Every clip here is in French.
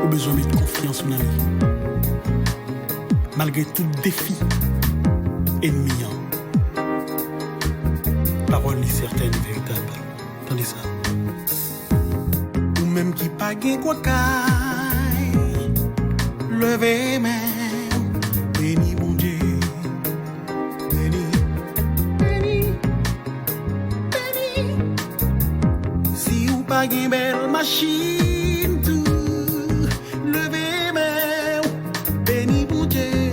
ou besoin de mettre confiance en lui. Malgré tout défi, ennemi. Parole est certaine et véritable. Attendez ça. Ou même qui pas gain quoi caille. Levez main. Béni mon Dieu. Béni. Béni. Béni. Si ou pas gain belle machine tout. Levez main. Béni mon Dieu.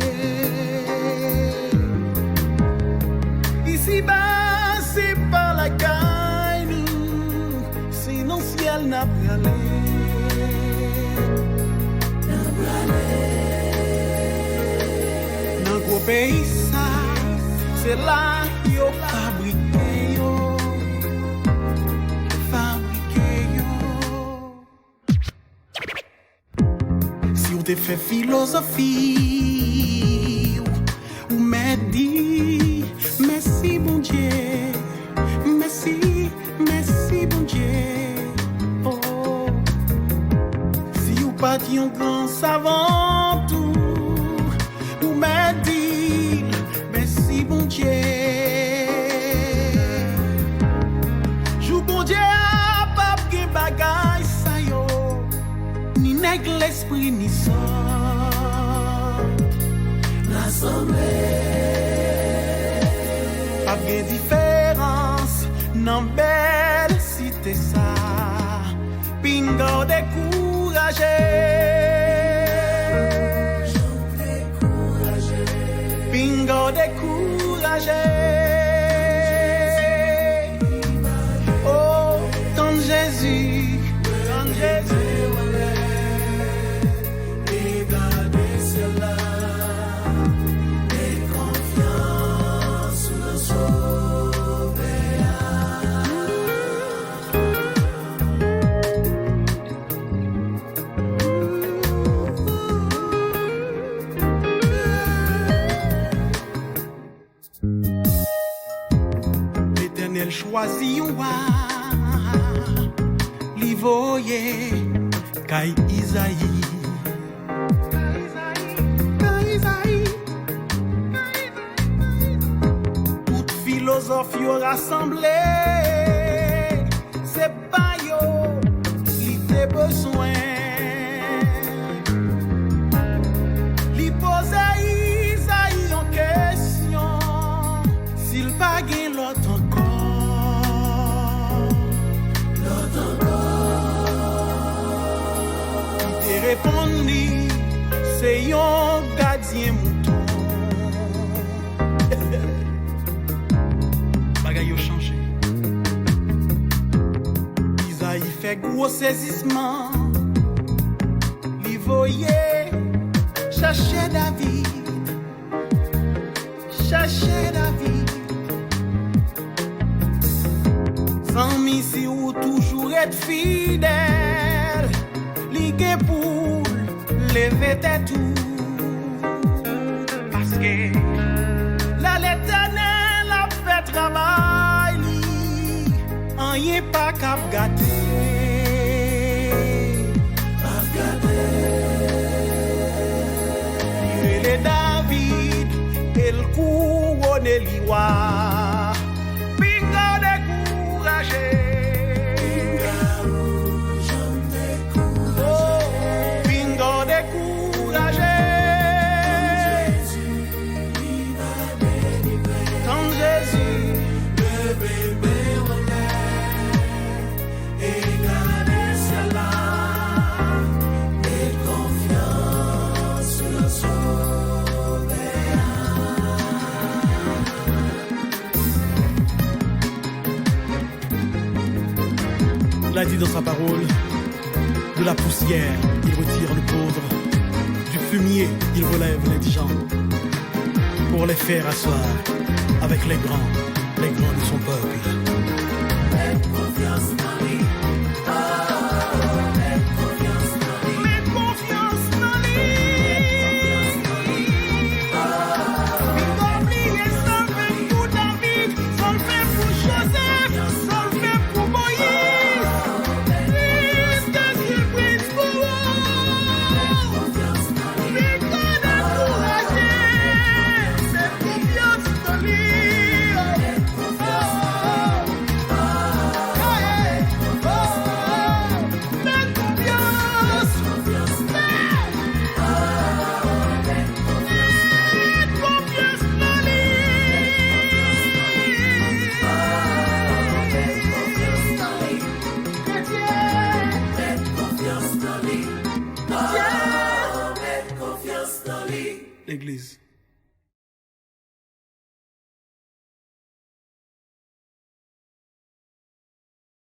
Ici bas c'est pas la caille nous. Sinon ciel n'a pas allé. Au pays ça, c'est là yo fabriqué yo, Si on te fait philosophie, ou m'a dit merci bon Dieu, merci, merci bon Dieu. Oh, si ou pas dit un grand savant tout, ou m'a dit merci bon Dieu. Jou bon Dieu a pas gen bagay sa yo, ni nèg l'esprit ni sort. L'assemblée pas gen différence nan belle cité ça. Pingo découragé. Bingo découragé. Oh, tant Jésus, tant Jésus. Et gardez cela. Et confiance le Sauveur. L'Éternel choisit un roi, li voye kay Isaïe. Toute philosophe yo rassemblé, c'est pas yo li te besoin. Li pose Isaïe en question, s'il pas gain l'autre encore. Répondu, c'est yon gardien mouton. Bagay yo changé. Isaïe fait gros saisissement. Li voye chercher David. Chercher David. Sans misi ou toujours être fidèle. Li gen pou lever tête tout. Parce que là l'Éternel a fait travail li, en y pas cap gâter. Pas gâter. Il David et le couronne li wa. Bingo découragé. Il a dit dans sa parole, de la poussière, il retire le pauvre, du fumier, il relève l'indigent, pour les faire asseoir avec les grands de son peuple. Mets confiance en lui. Mets confiance en lui. Mets confiance en lui. Il va oublier ça le fait pour David, ça le fait pour Joseph, ça le fait pour Moïse. L'église.